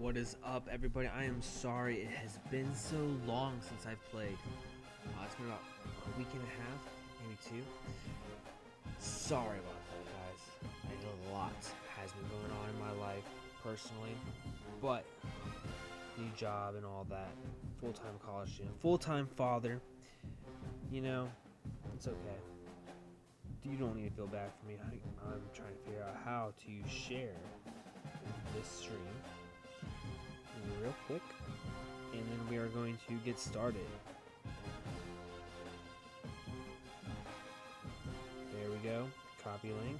What is up, everybody? I am sorry it has been so long since I've played. It's been about a week and a half, maybe two. Sorry about that, guys. A lot has been going on in my life personally, but new job and all that, full-time college student, full-time father. You know, it's okay. You don't need to feel bad for me. I'm trying to figure out how to share this stream real quick, and then we are going to get started. There we go. Copy link.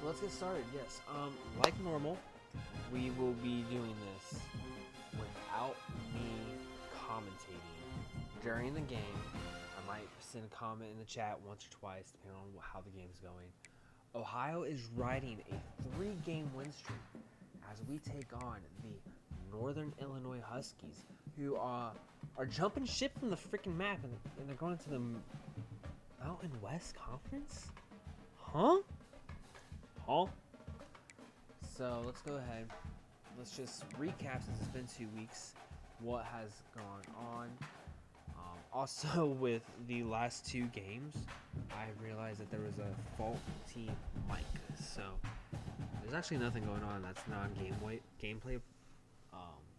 So let's get started. Yes, like normal, we will be doing this without me commentating during the game. I might send a comment in the chat once or twice, depending on how the game's going. Ohio is riding a 3-game win streak as we take on the Northern Illinois Huskies, who are jumping ship from the freaking map, and they're going to the Mountain West Conference? Huh? So let's go ahead. Let's just recap, since it's been 2 weeks, what has gone on. Also, with the last 2 games, I realized that there was a faulty mic. So there's actually nothing going on that's non-gameplay.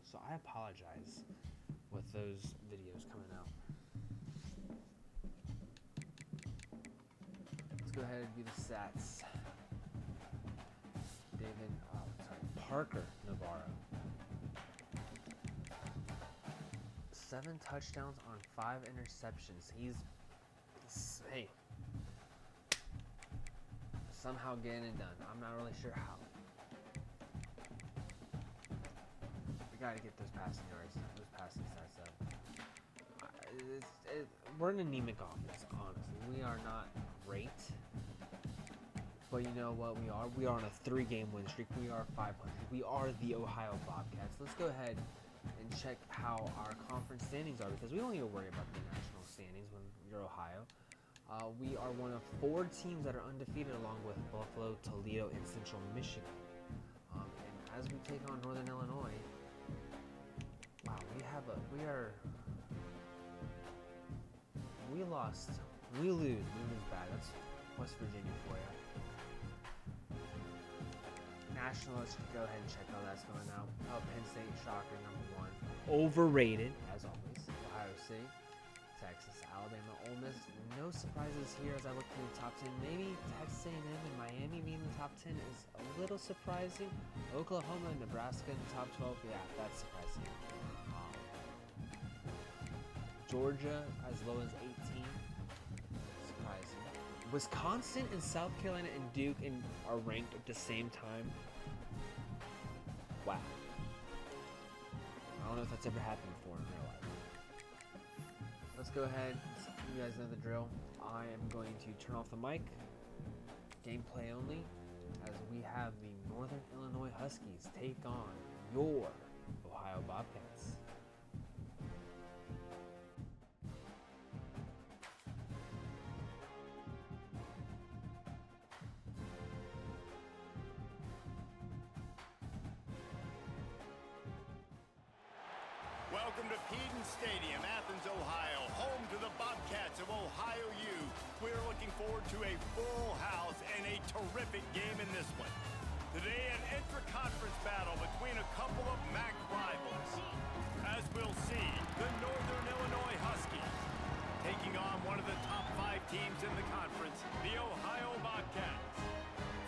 So I apologize with those videos coming out. Let's go ahead and do the stats. Parker Navarro. 7 touchdowns on 5 interceptions. He's somehow getting it done. I'm not really sure how. We gotta get those passing yards, those passing stats up. We're an anemic offense, honestly. We are not great. But you know what we are? We are on a 3-game win streak. We are 500. We are the Ohio Bobcats. Let's go ahead and check how our conference standings are, because we don't need to worry about the national standings when you're Ohio. We are one of 4 teams that are undefeated, along with Buffalo, Toledo, and Central Michigan. And as we take on Northern Illinois, wow, we lost. We lose bad. That's West Virginia for you. National, let's go ahead and check how that's going out. Penn State, shocker, number 1. Overrated, as always. Ohio State, Texas, Alabama, Ole Miss. No surprises here as I look through the top 10. Maybe Texas A&M and Miami being in the top 10 is a little surprising. Oklahoma and Nebraska in the top 12, yeah, that's surprising. Georgia as low as 18, surprising. Wisconsin and South Carolina and Duke are ranked at the same time. Wow. I don't know if that's ever happened before in real life. Let's go ahead. You guys know the drill. I am going to turn off the mic. Gameplay only, as we have the Northern Illinois Huskies take on your Ohio Bobcats. Welcome to Peden Stadium, Athens, Ohio, home to the Bobcats of Ohio U. We're looking forward to a full house and a terrific game in this one. Today, an intra-conference battle between a couple of MAC rivals. As we'll see, the Northern Illinois Huskies taking on one of the top 5 teams in the conference, the Ohio Bobcats.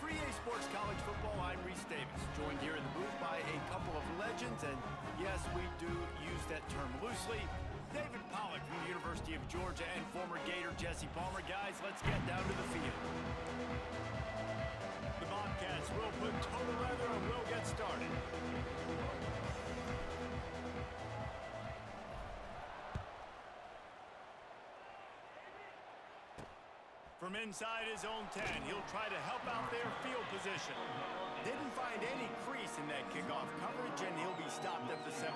For EA Sports College Football, I'm Reese Davis, joined here in the booth by a couple of legends, and yes, we do use that term loosely. David Pollock from the University of Georgia and former Gator Jesse Palmer. Guys, let's get down to the field. The Bobcats will put total leather and we'll get started. From inside his own 10, he'll try to help out their field position. Didn't find any crease in that kickoff coverage, and he'll be stopped at the 17.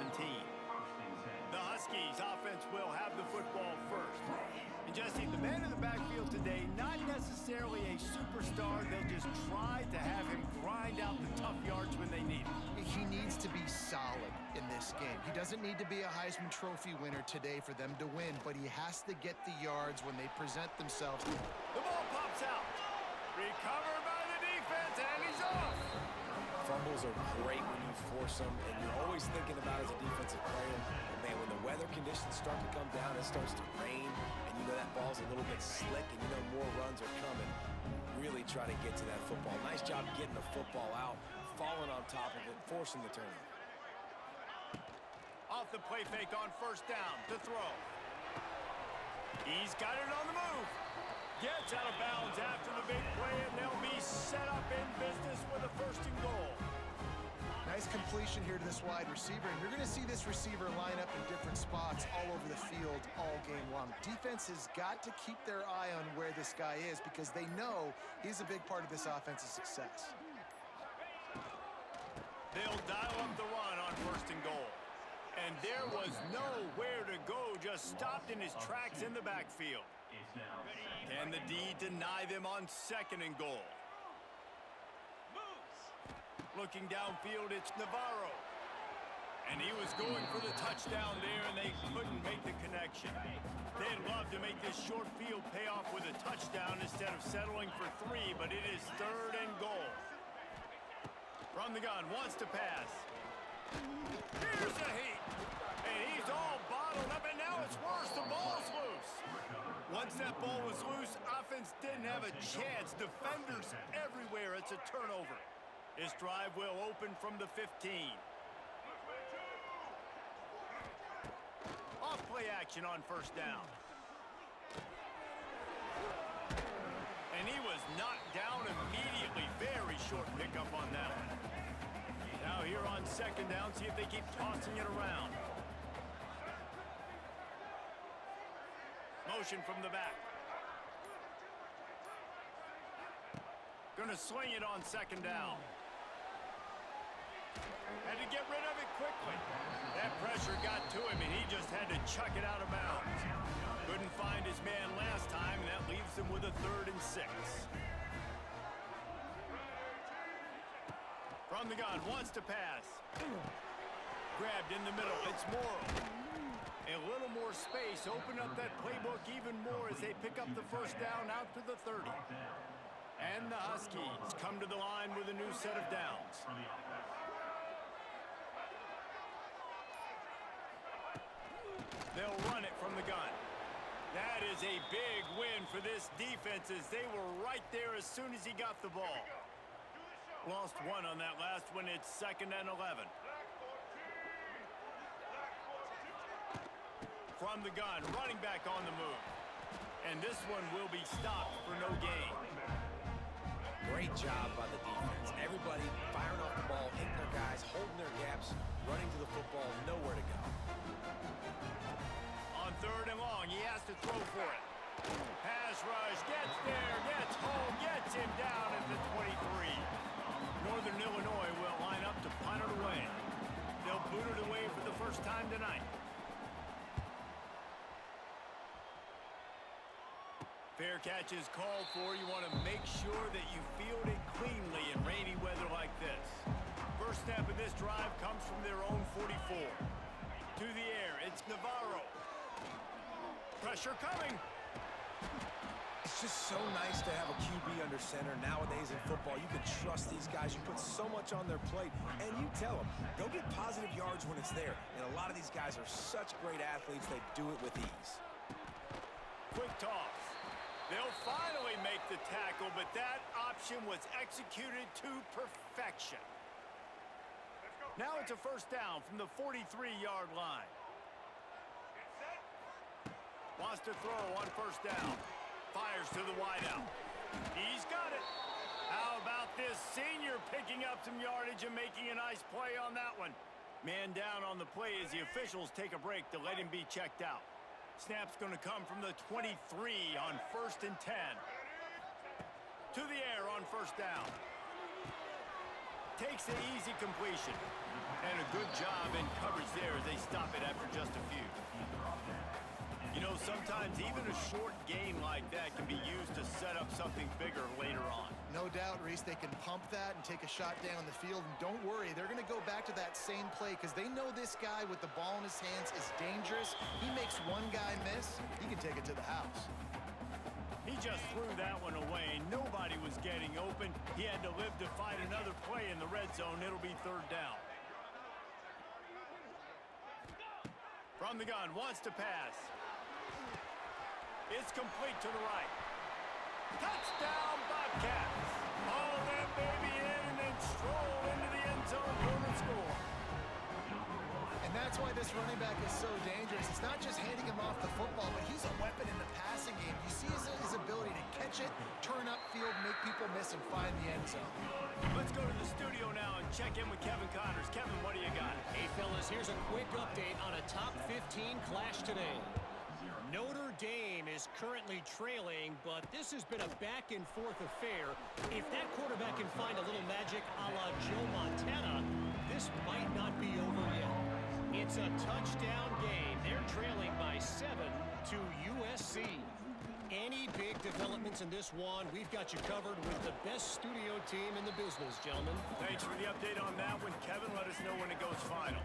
The Huskies offense will have the football first. And Jesse, the man in the backfield today, not necessarily a superstar. They'll just try to have him grind out the tough yards when they need it. He needs to be solid in this game. He doesn't need to be a Heisman Trophy winner today for them to win, but he has to get the yards when they present themselves. The ball pops out. Recovered by the defense, and he's off. Fumbles are great when you force them, and you're always thinking about as a defensive player, man, when the weather conditions start to come down, it starts to rain, and you know that ball's a little bit slick, and you know more runs are coming. Really try to get to that football. Nice job getting the football out, falling on top of it, forcing the turnover. Off the play fake on first down to throw. He's got it on the move. Gets out of bounds after the big play, and they'll be set up in business with a first and goal. Nice completion here to this wide receiver, and you're going to see this receiver line up in different spots all over the field all game long. Defense has got to keep their eye on where this guy is because they know he's a big part of this offense's success. They'll dial up the run on first and goal. And there was nowhere to go, just stopped in his tracks in the backfield. Can the D deny them on second and goal? Looking downfield, it's Navarro. And he was going for the touchdown there, and they couldn't make the connection. They'd love to make this short field pay off with a touchdown instead of settling for 3, but it is third and goal. From the gun, wants to pass. Here's a heat. And he's all bottled up, and now it's worse. The ball's loose. Once that ball was loose, offense didn't have a chance. Defenders everywhere. It's a turnover. This drive will open from the 15. Off play action on first down. And he was knocked down immediately. Very short pickup on that one. Now here on second down, see if they keep tossing it around. Motion from the back. Gonna swing it on second down. Had to get rid of it quickly. That pressure got to him, and he just had to chuck it out of bounds. Couldn't find his man last time, and that leaves him with a 3rd and 6. From the gun, wants to pass. Grabbed in the middle, it's Morrow. A little more space, open up that playbook even more as they pick up the first down out to the 30. And the Huskies come to the line with a new set of downs. They'll run it from the gun. That is a big win for this defense as they were right there as soon as he got the ball. Lost 1 on that last one. It's 2nd and 11. From the gun, running back on the move. And this one will be stopped for no gain. Great job by the defense. Everybody firing off the ball, hitting their guys, holding their gaps, running to the football, nowhere to go. On 3rd and long, he has to throw for it. Pass rush, gets there, gets home, gets him down at the 23. Northern Illinois will line up to punt it away. They'll boot it away for the first time tonight. Fair catch is called for. You want to make sure that you field it cleanly in rainy weather like this. First snap of this drive comes from their own 44. To the air, it's Navarro. Pressure coming. It's just so nice to have a QB under center nowadays in football. You can trust these guys. You put so much on their plate, and you tell them, go get positive yards when it's there. And a lot of these guys are such great athletes, they do it with ease. Quick toss. They'll finally make the tackle, but that option was executed to perfection. Now it's a first down from the 43-yard line. Wants to throw on first down. Fires to the wideout. He's got it. How about this senior picking up some yardage and making a nice play on that one? Man down on the play as the officials take a break to let him be checked out. Snap's going to come from the 23 on 1st and 10. To the air on first down. Takes an easy completion. And a good job in coverage there as they stop it after just a few. You know, sometimes even a short gain like that can be used to set up something bigger later on. No doubt, Reese, they can pump that and take a shot down the field. And don't worry, they're going to go back to that same play because they know this guy with the ball in his hands is dangerous. He makes one guy miss, he can take it to the house. He just threw that one away. Nobody was getting open. He had to live to find another play in the red zone. It'll be third down. From the gun, wants to pass. It's complete to the right. Touchdown, Bobcats. Haul that baby in and then stroll into the end zone for the score. And that's why this running back is so dangerous. It's not just handing him off the football, but he's a weapon in the passing game. You see his ability to catch it, turn upfield, make people miss, and find the end zone. Let's go to the studio now and check in with Kevin Connors. Kevin, what do you got? Hey, fellas, here's a quick update on a top 15 clash today. Notre Dame is currently trailing, but this has been a back-and-forth affair. If that quarterback can find a little magic a la Joe Montana, this might not be over yet. It's a touchdown game. They're trailing by 7 to USC. Any big developments in this one, we've got you covered with the best studio team in the business, gentlemen. Thanks for the update on that one, Kevin. Let us know when it goes final.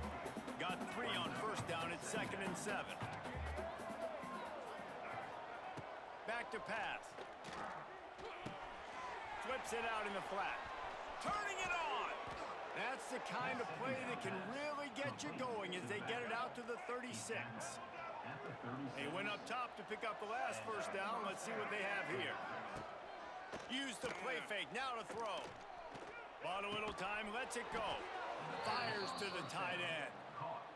Got 3 on first down. It's 2nd and 7. Back to pass. Flips it out in the flat. Turning it on. That's the kind of play that can really get you going as they get it out to the 36. They went up top to pick up the last first down. Let's see what they have here. Use the play fake. Now to throw. Bought a little time. Lets it go. Fires to the tight end.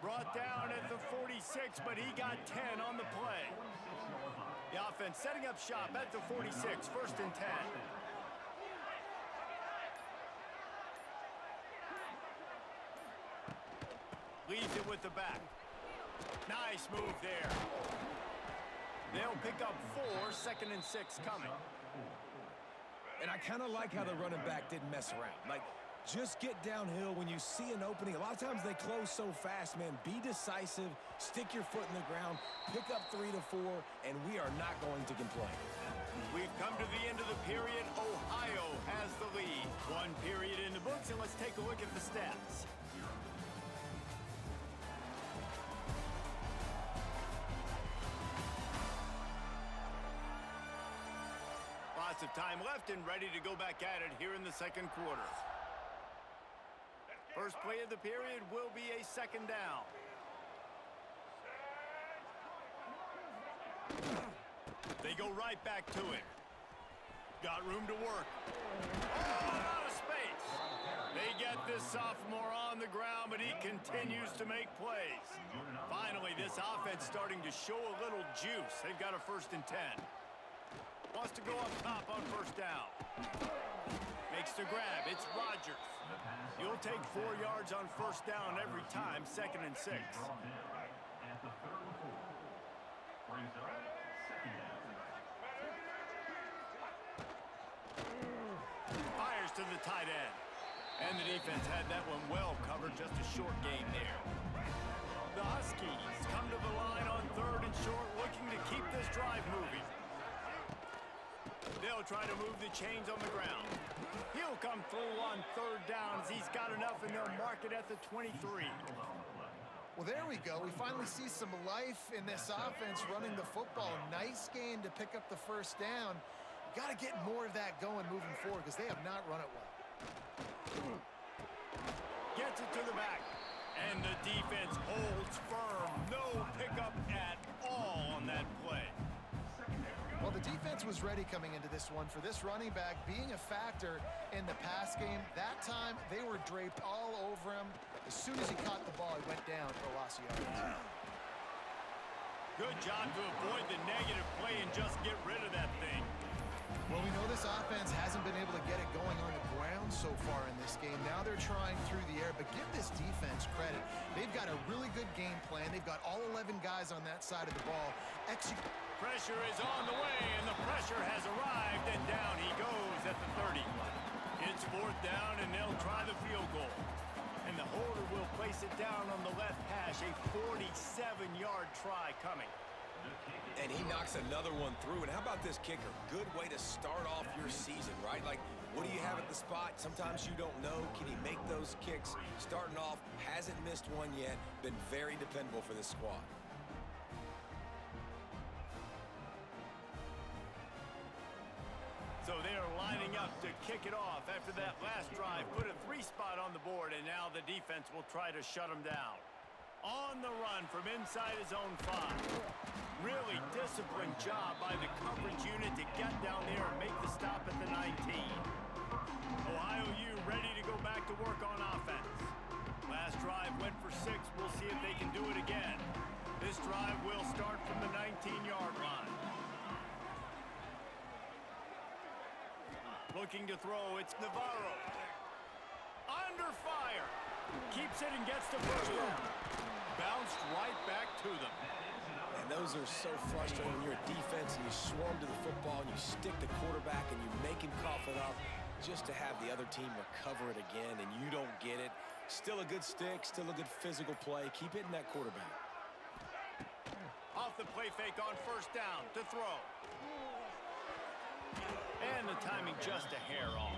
Brought down at the 46, but he got 10 on the play. The offense setting up shop at the 46, 1st and 10. Leaves it with the back. Nice move there. They'll pick up 4, 2nd and 6 coming. And I kind of like how the running back didn't mess around. Like, just get downhill when you see an opening. A lot of times they close so fast, man. Be decisive, stick your foot in the ground, pick up 3 to 4, and we are not going to complain. We've come to the end of the period. Ohio has the lead. 1 period in the books, and let's take a look at the stats. Lots of time left and ready to go back at it here in the 2nd quarter. First play of the period will be a 2nd down. They go right back to it. Got room to work. Oh, out of space. They get this sophomore on the ground, but he continues to make plays. Finally, this offense starting to show a little juice. They've got a 1st and 10. Wants to go up top on first down. Makes the grab. It's Rodgers. You'll take 4 yards on first down every time, 2nd and 6. Fires to the tight end. And the defense had that one well covered, just a short gain there. The Huskies come to the line on 3rd and short, looking to keep this drive moving. They'll try to move the chains on the ground. He'll come through on 3rd down as he's got enough, and they'll mark it at the 23. Well, there we go. We finally see some life in this offense running the football. Nice gain to pick up the 1st down. Got to get more of that going moving forward because they have not run it well. Gets it to the back. And the defense holds firm. No pickup at all on that play. Well, the defense was ready coming into this one for this running back being a factor in the pass game. That time, they were draped all over him. As soon as he caught the ball, he went down for a loss of yards. Good job to avoid the negative play and just get rid of that thing. Well, we know this offense hasn't been able to get it going on the ground so far in this game. Now they're trying through the air, but give this defense credit. They've got a really good game plan. They've got all 11 guys on that side of the ball. Pressure is on the way, and the pressure has arrived, and down he goes at the 30. It's 4th down, and they'll try the field goal. And the holder will place it down on the left hash, a 47-yard try coming. And he knocks another one through. And how about this kicker? Good way to start off your season, right? Like, what do you have at the spot? Sometimes you don't know. Can he make those kicks? Starting off, hasn't missed one yet. Been very dependable for this squad. So they are lining up to kick it off after that last drive. Put a 3-spot on the board, and now the defense will try to shut them down. On the run from inside his own 5. Really disciplined job by the coverage unit to get down there and make the stop at the 19. Ohio U ready to go back to work on offense. Last drive went for 6. We'll see if they can do it again. This drive will start from the 19-yard line. Looking to throw, it's Navarro. Under fire. Keeps it and gets the first down. Bounced right back to them. And those are so frustrating when you're a defense and you swarm to the football and you stick the quarterback and you make him cough it up just to have the other team recover it again and you don't get it. Still a good stick, still a good physical play. Keep hitting that quarterback. Off the play fake on 1st down to throw. And the timing just a hair off.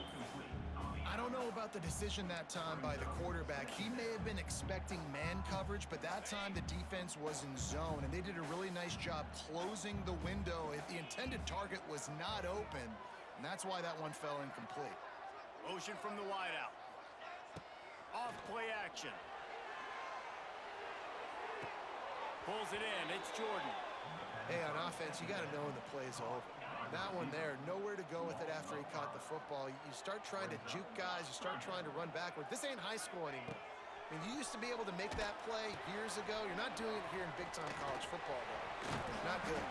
I don't know about the decision that time by the quarterback. He may have been expecting man coverage, but that time the defense was in zone, and they did a really nice job closing the window. The intended target was not open, and that's why that one fell incomplete. Motion from the wideout. Off play action. Pulls it in. It's Jordan. Hey, on offense, you got to know when the play's over. That one there, nowhere to go with it after he caught the football. You start trying to juke guys. You start trying to run backward. This ain't high school anymore. I mean, you used to be able to make that play years ago. You're not doing it here in big-time college football, though. Not good.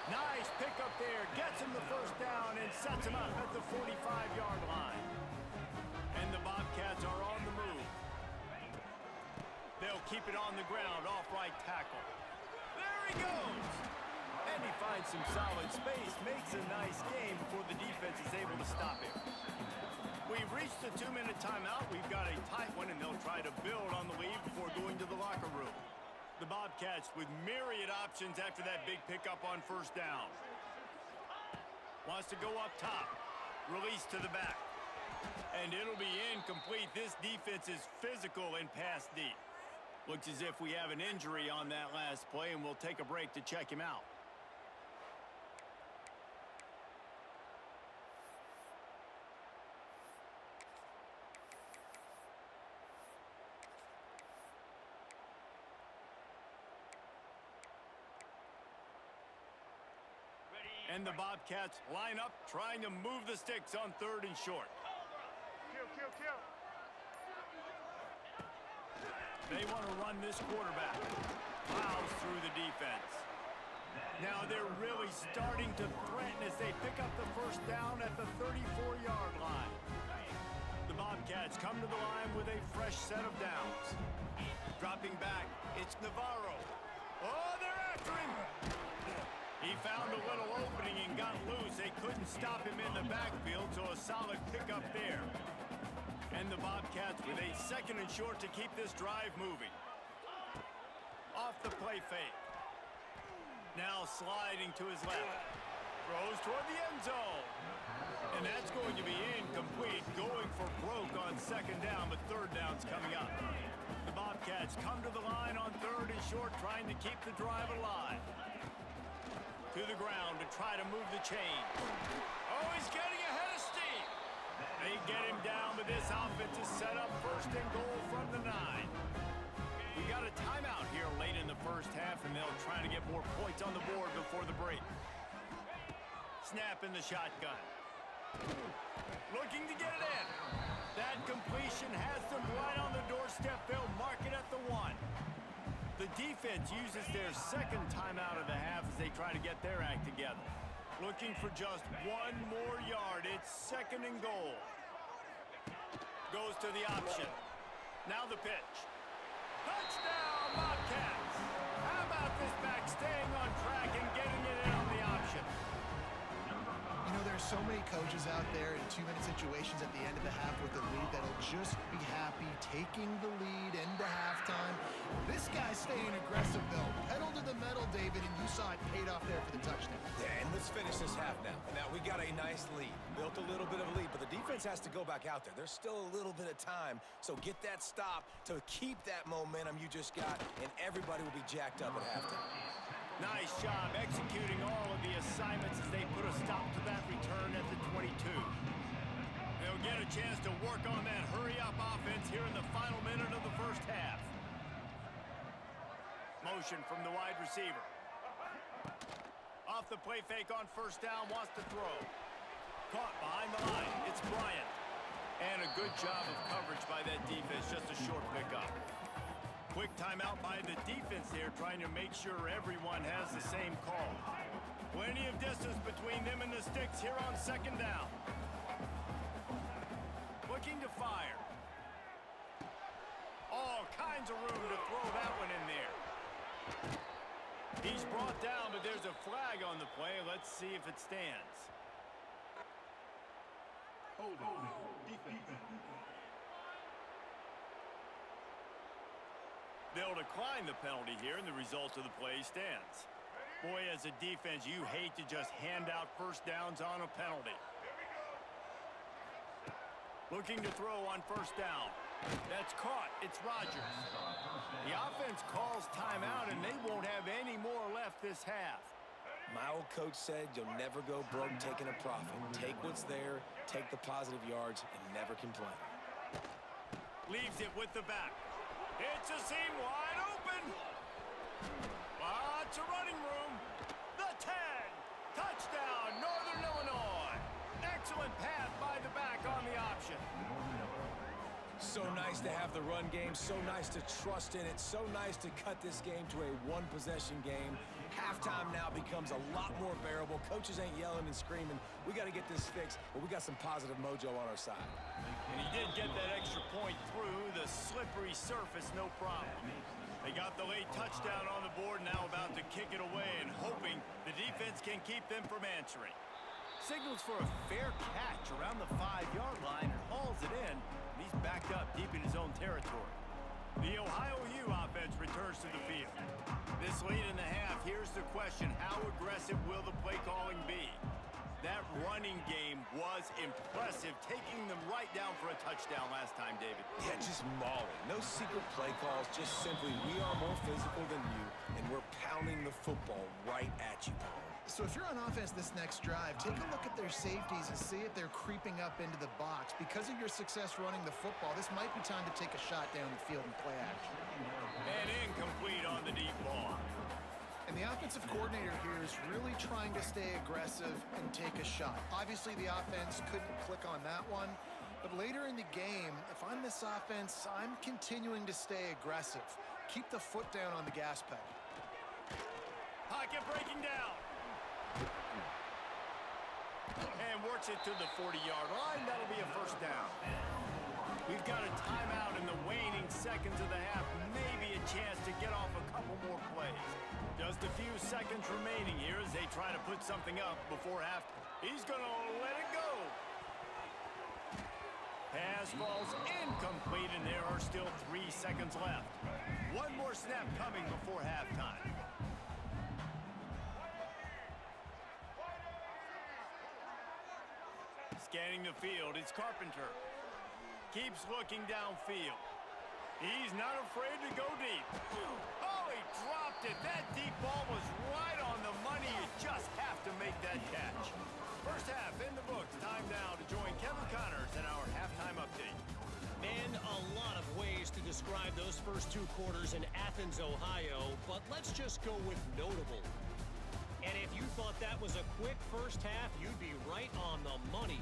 Nice pickup there. Gets him the first down and sets him up at the 45-yard line. And the Bobcats are on the move. They'll keep it on the ground off right tackle. There he goes. And he finds some solid space, makes a nice game before the defense is able to stop him. We've reached the 2-minute timeout. We've got a tight one, and they'll try to build on the lead before going to the locker room. The Bobcats with myriad options after that big pickup on 1st down. Wants to go up top. Release to the back. And it'll be incomplete. This defense is physical and pass deep. Looks as if we have an injury on that last play, and we'll take a break to check him out. And the Bobcats line up, trying to move the sticks on 3rd and short. They want to run this quarterback. Plows through the defense. Now they're really starting to threaten as they pick up the 1st down at the 34-yard line. The Bobcats come to the line with a fresh set of downs. Dropping back, it's Navarro. Oh, they're after him. He found a little opening and got loose. They couldn't stop him in the backfield, so a solid pickup there. And the Bobcats with a 2nd and short to keep this drive moving. Off the play fake. Now sliding to his left. Throws toward the end zone. And that's going to be incomplete. Going for broke on 2nd down, but 3rd down's coming up. The Bobcats come to the line on 3rd and short, trying to keep the drive alive. To the ground to try to move the chain. Oh, he's getting ahead of steam. They get him down, but this offense is set up 1st and goal from the 9. We got a timeout here late in the 1st half, and they'll try to get more points on the board before the break. Snap in the shotgun. Looking to get it in. That completion has them right on the doorstep. They'll mark it at the 1. The defense uses their 2nd timeout of the half as they try to get their act together. Looking for just one more yard. It's 2nd and goal. Goes to the option. Now the pitch. Touchdown, Bobcats! How about this back staying on track and getting it in on the option? You know, there's so many coaches out there in 2-minute situations at the end of the half with the lead that'll just be happy taking the lead into halftime. This guy's staying aggressive, though. Pedal to the metal, David, and you saw it paid off there for the touchdown. Yeah, and let's finish this half now. Now, we got a nice lead. Built a little bit of a lead, but the defense has to go back out there. There's still a little bit of time, so get that stop to keep that momentum you just got, and everybody will be jacked up at halftime. Nice job executing all of the assignments as they put a stop to that return at the 22. They'll get a chance to work on that hurry-up offense here in the final minute of the first half. Motion from the wide receiver. Off the play fake on first down, wants to throw. Caught behind the line. It's Bryant. And a good job of coverage by that defense, just a short pickup. Quick timeout by the defense there, trying to make sure everyone has the same call. Plenty of distance between them and the sticks here on 2nd down. Looking to fire. All kinds of room to throw that one in there. He's brought down, but there's a flag on the play. Let's see if it stands. They'll decline the penalty here, and the result of the play stands. Boy, as a defense, you hate to just hand out first downs on a penalty. Looking to throw on first down. That's caught. It's Rodgers. The offense calls timeout, and they won't have any more left this half. My old coach said you'll never go broke taking a profit. Take what's there, take the positive yards, and never complain. Leaves it with the back. It's a seam wide open. Lots of running room. The 10. Touchdown, Northern Illinois. Excellent pass by the back on the option. So nice to have the run game. So nice to trust in it. So nice to cut this game to a one-possession game. Halftime now becomes a lot more bearable. Coaches ain't yelling and screaming. We got to get this fixed, but we got some positive mojo on our side. And he did get that extra point through the slippery surface, no problem. They got the late touchdown on the board, now about to kick it away and hoping the defense can keep them from answering. Signals for a fair catch around the 5-yard line and hauls it in. And he's backed up deep in his own territory. The Ohio U offense returns to the field. This late in the half, here's the question: how aggressive will the play calling be? That running game was impressive, taking them right down for a touchdown last time, David. Yeah, just mauling. No secret play calls, just simply we are more physical than you, and we're pounding the football right at you, Paul. So if you're on offense this next drive, take a look at their safeties and see if they're creeping up into the box. Because of your success running the football, this might be time to take a shot down the field and play action. And incomplete on the deep ball. And the offensive coordinator here is really trying to stay aggressive and take a shot. Obviously, the offense couldn't click on that one. But later in the game, if I'm this offense, I'm continuing to stay aggressive. Keep the foot down on the gas pedal. Pocket breaking down. And works it to the 40-yard line. That'll be a first down. We've got a timeout in the waning seconds of the half. Maybe a chance to get off a couple more plays. Just a few seconds remaining here as they try to put something up before half. He's going to let it go. Pass falls incomplete, and there are still 3 seconds left. One more snap coming before halftime. Scanning the field, it's Carpenter. Keeps looking downfield. He's not afraid to go deep. Oh, he dropped it. That deep ball was right on the money. You just have to make that catch. First half in the books. Time now to join Kevin Connors in our halftime update. Man, a lot of ways to describe those first 2 quarters in Athens, Ohio, but let's just go with notable. And if you thought that was a quick first half, you'd be right on the money.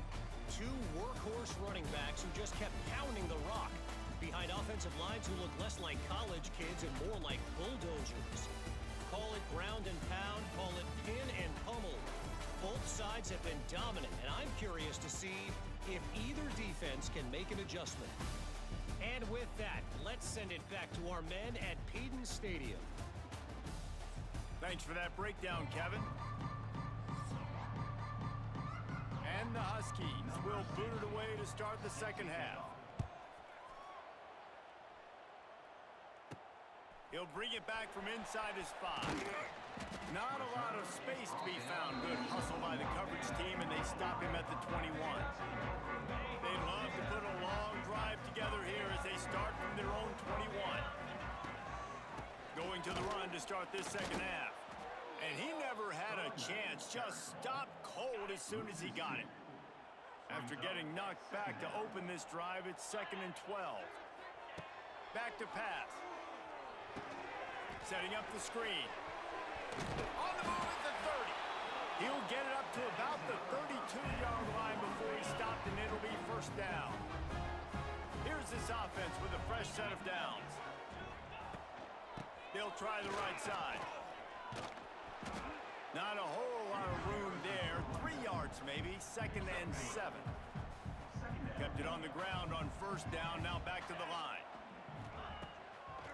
2 workhorse running backs who just kept pounding the rock behind offensive lines who look less like college kids and more like bulldozers. Call it ground and pound, call it pin and pummel. Both sides have been dominant, and I'm curious to see if either defense can make an adjustment. And with that, let's send it back to our men at Peden Stadium. Thanks for that breakdown, Kevin. And the Huskies will boot it away to start the second half. He'll bring it back from inside his 5. Not a lot of space to be found. Good hustle by the coverage team, and they stop him at the 21. They'd love to put a long drive together here as they start from their own 21. Going to the run to start this second half. And he never had a chance. Just stopped cold as soon as he got it. After getting knocked back to open this drive, it's 2nd and 12. Back to pass. Setting up the screen. On the move at the 30. He'll get it up to about the 32-yard line before he stopped, and it'll be first down. Here's this offense with a fresh set of downs. They'll try the right side. Not a whole lot of room there. 3 yards maybe. 2nd and 7. Kept it on the ground on first down. Now back to the line.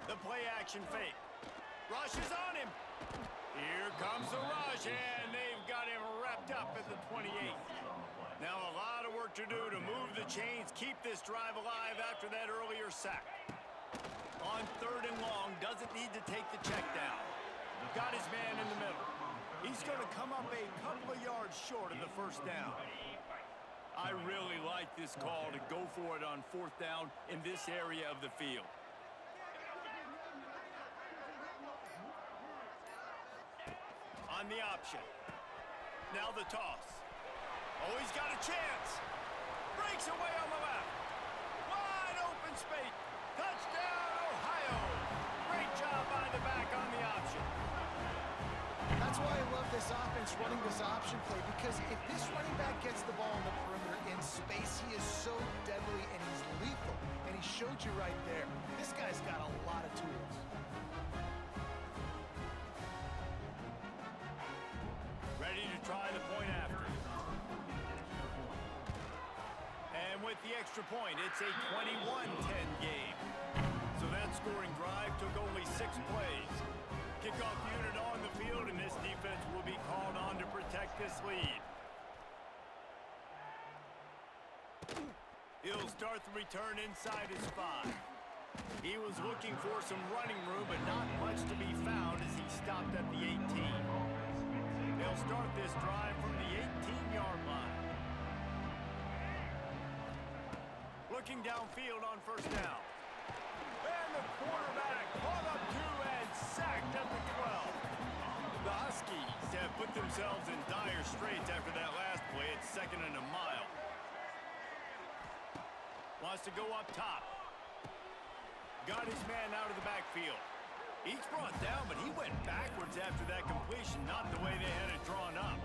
The play action fake. Rush is on him. Here comes the rush, and they've got him wrapped up at the 28. Now a lot of work to do to move the chains, keep this drive alive after that earlier sack. On 3rd and long, doesn't need to take the check down. Got his man in the middle. He's going to come up a couple of yards short of the first down. I really like this call to go for it on 4th down in this area of the field. On the option. Now the toss. Oh, he's got a chance. Breaks away on the left. Wide open space. Touchdown, Ohio. Great job by the back on the option. That's why I love this offense running this option play, because if this running back gets the ball on the perimeter in space, he is so deadly and he's lethal. And he showed you right there. This guy's got a lot of tools. Ready to try the point after. And with the extra point, it's a 21-10 game. So that scoring drive took only 6 plays. Kickoff unit on the field, and this defense will be called on to protect this lead. He'll start the return inside his 5. He was looking for some running room, but not much to be found as he stopped at the 18. They'll start this drive from the 18-yard line. Looking downfield on first down. And the quarterback caught up to and sacked at the 12. The Huskies have put themselves in dire straits after that last play. It's 2nd and a mile. Wants to go up top. Got his man out of the backfield. He's brought down, but he went backwards after that completion, not the way they had it drawn up.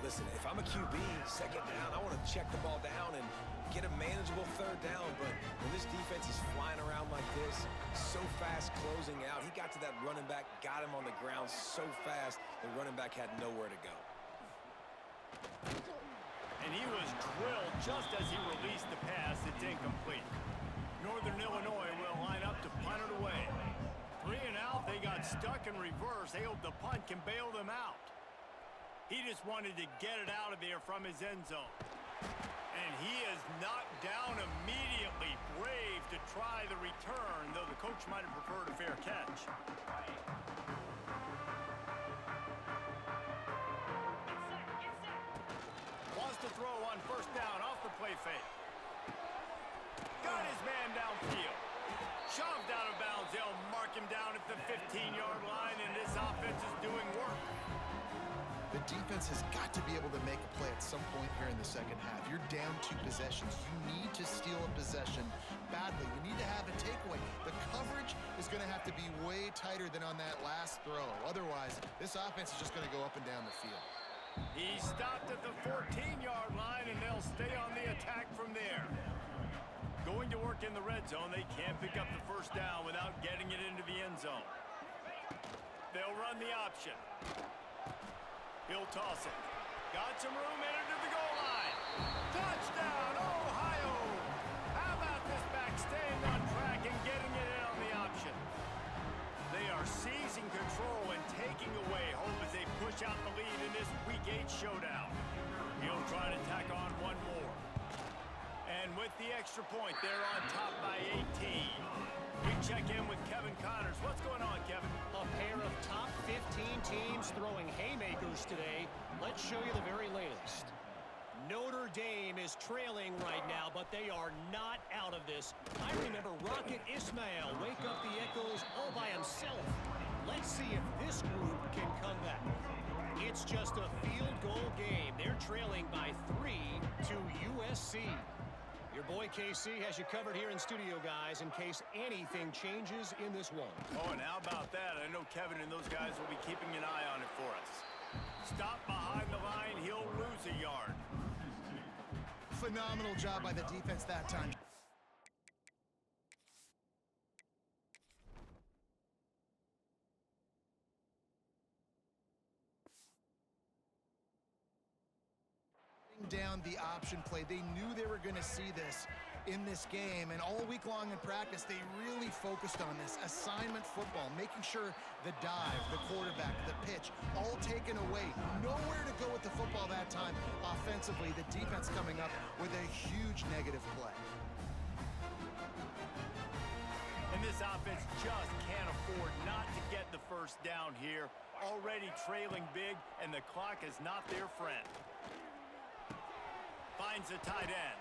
Listen, if I'm a QB, 2nd down, I want to check the ball down and get a manageable 3rd down. But when this defense is flying around like this, so fast closing out, he got to that running back, got him on the ground so fast, the running back had nowhere to go. And he was drilled just as he released the pass. It's incomplete. Northern Illinois will line up to punt it away. 3 and out, they got stuck in reverse. They hope the punt can bail them out. He just wanted to get it out of there from his end zone. And he is knocked down immediately. Brave to try the return, though the coach might have preferred a fair catch. Wants to throw on first down off the play fake. Got his man downfield. Shoved out of bounds. They'll mark him down at the 15-yard line, and this offense is doing work. The defense has got to be able to make a play at some point here in the second half. You're down 2 possessions. You need to steal a possession badly. You need to have a takeaway. The coverage is going to have to be way tighter than on that last throw. Otherwise, this offense is just going to go up and down the field. He stopped at the 14-yard line, and they'll stay on the attack from there. Going to work in the red zone, they can't pick up the first down without getting it into the end zone. They'll run the option. He'll toss it. Got some room, entered to the goal line. Touchdown, Ohio! How about this back staying on track and getting it in on the option? They are seizing control and taking away home as they push out the lead in this Week 8 showdown. He'll try to tack on one more. And with the extra point, they're on top by 18. We check in with Kevin Connors. What's going on, Kevin? A pair of top 15 teams throwing haymakers today. Let's show you the very latest. Notre Dame is trailing right now, but they are not out of this. I remember Rocket Ismail wake up the echoes all by himself. Let's see if this group can come back. It's just a field goal game. They're trailing by 3 to USC. Your boy KC has you covered here in studio, guys, in case anything changes in this one. Oh, and how about that? I know Kevin and those guys will be keeping an eye on it for us. Stop behind the line, he'll lose a yard. Phenomenal job by the defense that time. Down the option play. They knew they were going to see this in this game, and all week long in practice they really focused on this assignment football, making sure the dive, the quarterback, the pitch, all taken away. Nowhere to go with the football that time offensively. The defense coming up with a huge negative play. And this offense just can't afford not to get the first down here. Already trailing big, and the clock is not their friend. Finds the tight end.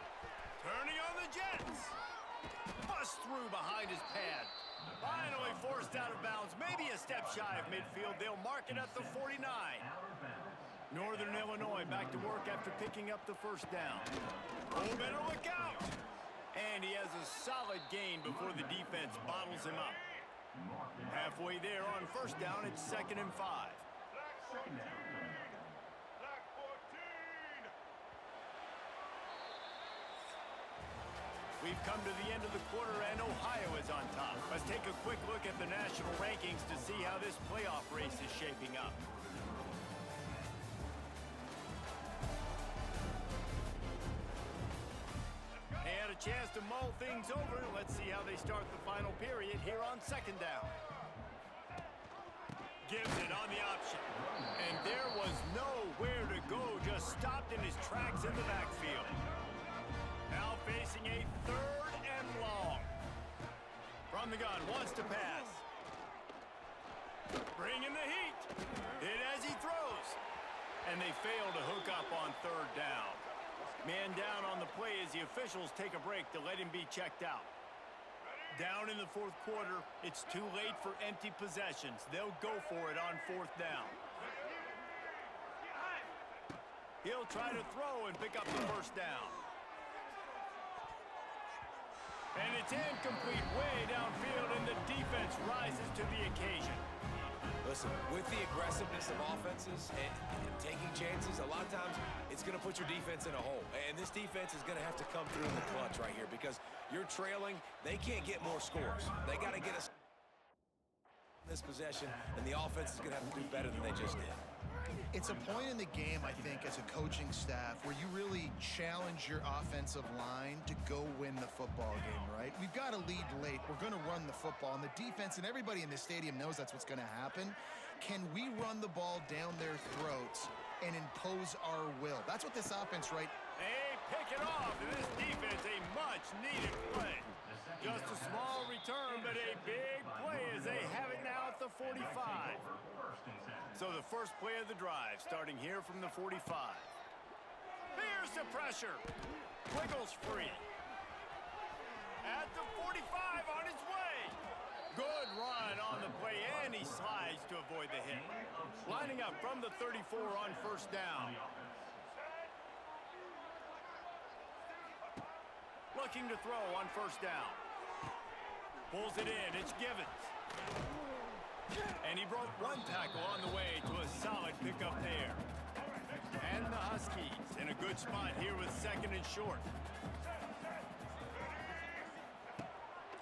Turning on the Jets. Bust through behind his pad. Finally forced out of bounds. Maybe a step shy of midfield. They'll mark it at the 49. Northern Illinois back to work after picking up the first down. Oh, better look out. And he has a solid gain before the defense bottles him up. Halfway there on first down, it's 2nd and 5. We've come to the end of the quarter, and Ohio is on top. Let's take a quick look at the national rankings to see how this playoff race is shaping up. They had a chance to mull things over. Let's see how they start the final period here on 2nd down. Gives it on the option. And there was nowhere to go, just stopped in his tracks in the backfield. Now facing a 3rd and long. From the gun, wants to pass. Bringing the heat. Hit as he throws. And they fail to hook up on 3rd down. Man down on the play as the officials take a break to let him be checked out. Down in the 4th quarter, it's too late for empty possessions. They'll go for it on 4th down. He'll try to throw and pick up the 1st down. And it's incomplete way downfield, and the defense rises to the occasion. Listen, with the aggressiveness of offenses and taking chances, a lot of times it's going to put your defense in a hole. And this defense is going to have to come through in the clutch right here because you're trailing. They can't get more scores. They got to get us this possession, and the offense is going to have to do better than they just did. It's a point in the game, I think, as a coaching staff where you really challenge your offensive line to go win the football game, right? We've got to lead late. We're going to run the football, and the defense and everybody in the stadium knows that's what's going to happen. Can we run the ball down their throats and impose our will? That's what this offense, right? They pick it off, and this defense, a much-needed play. Just a small return, but a big play as they have it now at the 45. So the first play of the drive, starting here from the 45. Here's the pressure. Wiggles free. At the 45 on his way. Good run on the play, and he slides to avoid the hit. Lining up from the 34 on 1st down. Looking to throw on 1st down. Pulls it in, it's Givens. And he broke one tackle on the way to a solid pickup there. And the Huskies in a good spot here with 2nd and short.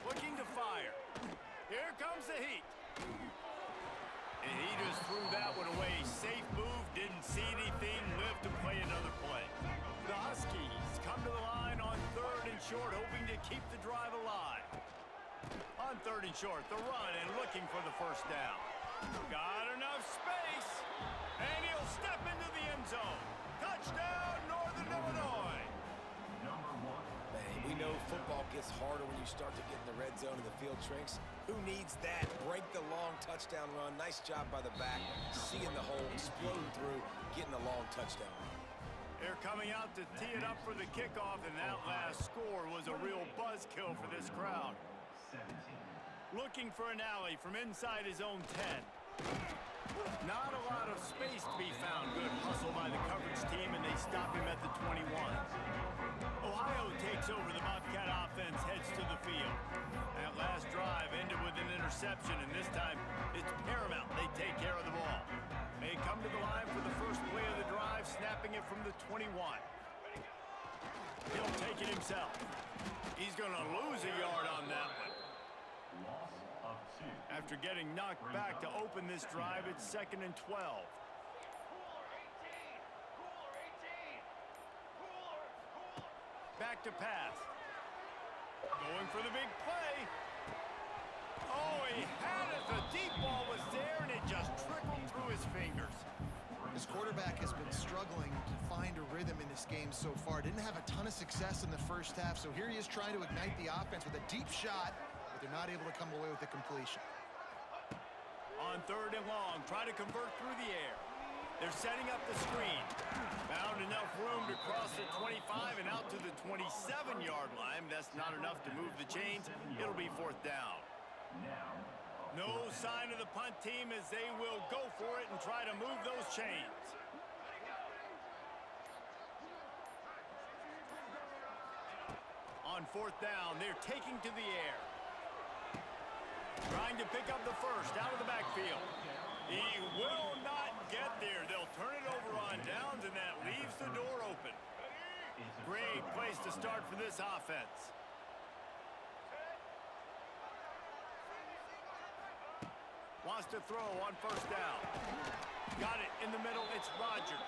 Looking to fire. Here comes the heat. And he just threw that one away. Safe move, didn't see anything, lived to another play. The Huskies come to the line on 3rd and short, hoping to keep the drive alive. On 3rd and short, the run and looking for the first down. Got enough space, and he'll step into the end zone. Touchdown, Northern Illinois. Man, we know football gets harder when you start to get in the red zone and the field shrinks. Who needs that? Break the long touchdown run. Nice job by the back, seeing the hole, exploding through, getting a long touchdown. They're coming out to tee it up for the kickoff, and that last score was a real buzzkill for this crowd. Looking for an alley from inside his own 10. Not a lot of space to be found. Good hustle by the coverage team, and they stop him at the 21. Ohio takes over. The Bobcat offense heads to the field. That last drive ended with an interception, and this time it's paramount they take care of the ball. They come to the line for the first play of the drive, snapping it from the 21. He'll take it himself. He's going to lose a yard on that one. After getting knocked back to open this drive, it's 2nd and 12. Back to pass. Going for the big play. Oh, he had it. The deep ball was there, and it just trickled through his fingers. This quarterback has been struggling to find a rhythm in this game so far. Didn't have a ton of success in the first half, so here he is trying to ignite the offense with a deep shot, but they're not able to come away with the completion. On 3rd and long, try to convert through the air. They're setting up the screen. Found enough room to cross the 25 and out to the 27-yard line. That's not enough to move the chains. It'll be 4th down. No sign of the punt team as they will go for it and try to move those chains. On 4th down, they're taking to the air. Trying to pick up the first out of the backfield. He will not get there. They'll turn it over on downs, and that leaves the door open. Great place to start for this offense. Wants to throw on 1st down. Got it in the middle. It's Rodgers.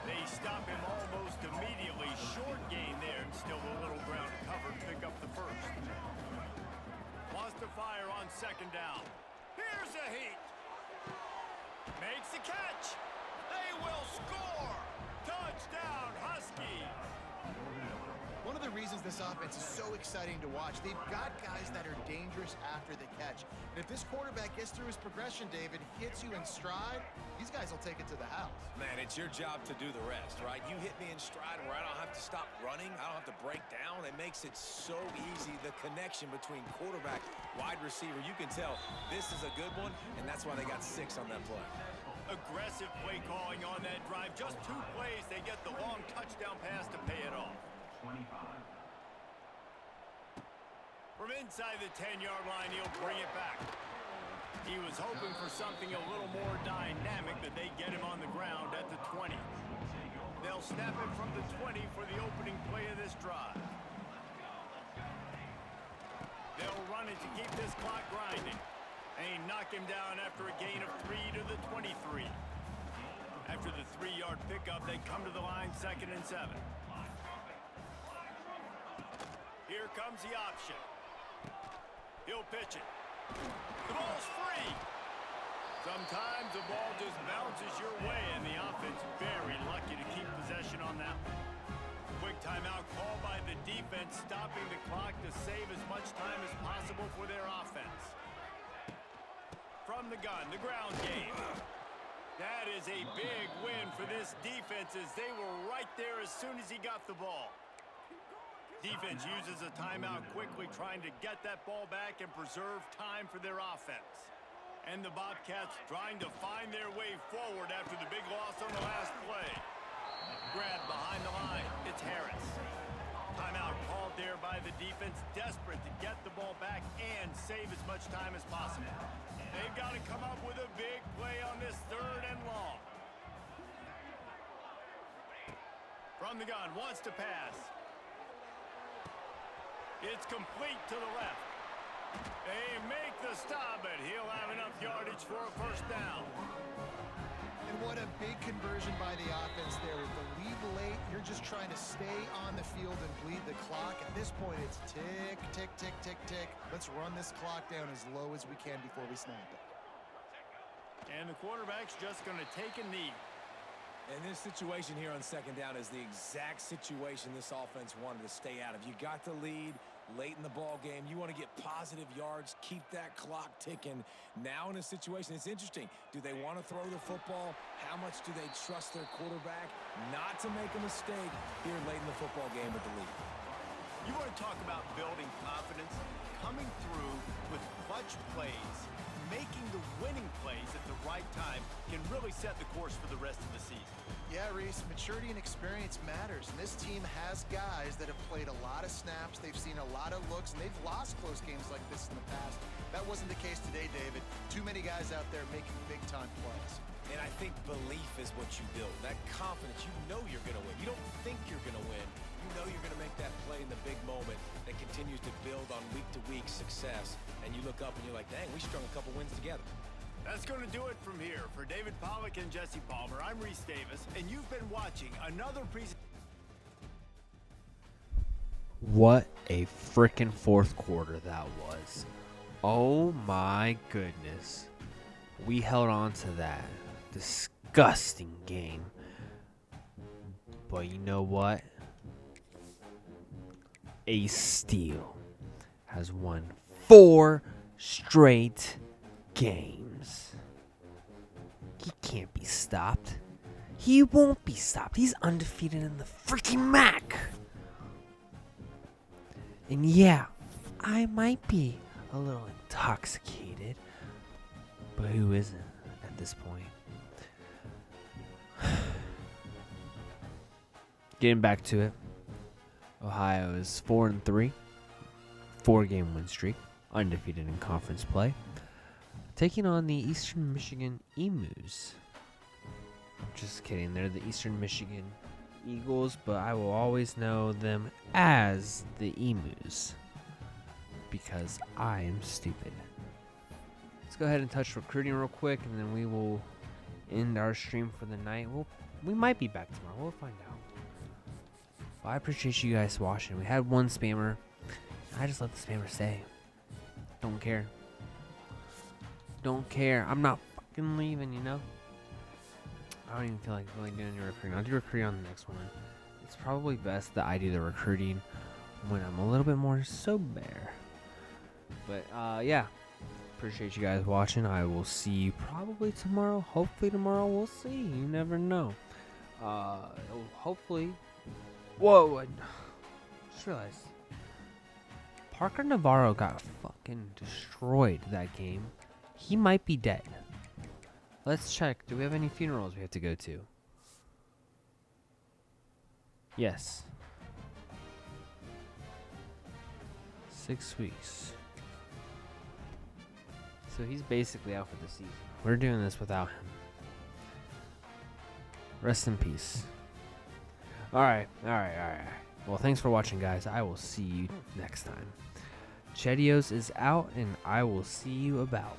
They stop him almost immediately. Short gain there, and still a little ground to cover to pick up the first. Wants to fire on 2nd down. Here's a heat. Makes the catch. They will score. Touchdown, Huskies. One of the reasons this offense is so exciting to watch, they've got guys that are dangerous after the catch. And if this quarterback gets through his progression, David, hits you in stride, these guys will take it to the house. Man, it's your job to do the rest, right? You hit me in stride where I don't have to stop running. I don't have to break down. It makes it so easy, the connection between quarterback, wide receiver. You can tell this is a good one, and that's why they got 6 on that play. Aggressive play calling on that drive. Just 2 plays, they get the long touchdown pass to pay it off. From inside the 10-yard line, he'll bring it back. He was hoping for something a little more dynamic, but they get him on the ground at the 20. They'll snap it from the 20 for the opening play of this drive. They'll run it to keep this clock grinding. And knock him down after a gain of 3 to the 23. After the 3-yard pickup, they come to the line 2nd and 7. Here comes the option. He'll pitch it. The ball's free. Sometimes the ball just bounces your way, and the offense very lucky to keep possession on that one. Quick timeout called by the defense, stopping the clock to save as much time as possible for their offense. From the gun, the ground game. That is a big win for this defense as they were right there as soon as he got the ball. Defense uses a timeout quickly, trying to get that ball back and preserve time for their offense. And the Bobcats trying to find their way forward after the big loss on the last play. Grab behind the line. It's Harris. Timeout called there by the defense, desperate to get the ball back and save as much time as possible. They've got to come up with a big play on this 3rd and long. From the gun, wants to pass. It's complete to the left. They make the stop, but he'll have enough yardage for a 1st down. And And what a big conversion by the offense there. With the lead late, you're just trying to stay on the field and bleed the clock. At this point, it's tick, tick, tick, tick, tick. Let's run this clock down as low as we can before we snap it. And the quarterback's just going to take a knee. And this situation here on second down is the exact situation this offense wanted to stay out of. You got the lead late in the ball game. You want to get positive yards, keep that clock ticking. Now in a situation, it's interesting. Do they want to throw the football? How much do they trust their quarterback not to make a mistake here late in the football game with the lead? You want to talk about building confidence? Coming through with clutch plays, making the winning plays at the right time can really set the course for the rest of the season. Yeah, Reese, maturity and experience matters, and this team has guys that have played a lot of snaps, they've seen a lot of looks, and they've lost close games like this in the past. That wasn't the case today, David. Too many guys out there making big-time plays. And I think belief is what you build. That confidence, you know you're going to win. You don't think you're going to win. You know you're going to make that play in the big moment that continues to build on week-to-week success. And you look up and you're like, dang, we strung a couple wins together. That's going to do it from here. For David Pollack and Jesse Palmer, I'm Reese Davis, and you've been watching another presentation. What a freaking fourth quarter that was. Oh my goodness. We held on to that disgusting game. But you know what? Ace Steel has won 4 straight games. He can't be stopped. He won't be stopped. He's undefeated in the freaking MAC. And yeah, I might be a little intoxicated, but who isn't at this point? Getting back to it, Ohio is 4-3, 4-game win streak, undefeated in conference play, taking on the Eastern Michigan Emus. Just kidding, they're the Eastern Michigan Eagles, but I will always know them as the Emus because I am stupid. Let's go ahead and touch recruiting real quick, and then we will end our stream for the night. We might be back tomorrow. We'll find out. Well, I appreciate you guys watching. We had one spammer. I just let the spammer stay. Don't care. Don't care. I'm not fucking leaving, you know? I don't even feel like really doing any recruiting. I'll do recruiting on the next one. It's probably best that I do the recruiting when I'm a little bit more sober. But, yeah. Appreciate you guys watching. I will see you probably tomorrow. Hopefully tomorrow. We'll see. You never know. Hopefully. Whoa. I just realized. Parker Navarro got fucking destroyed that game. He might be dead. Let's check. Do we have any funerals we have to go to? Yes. 6 weeks. So he's basically out for the season. We're doing this without him. Rest in peace. Alright. Well, thanks for watching, guys. I will see you next time. Chedios is out, and I will see you about.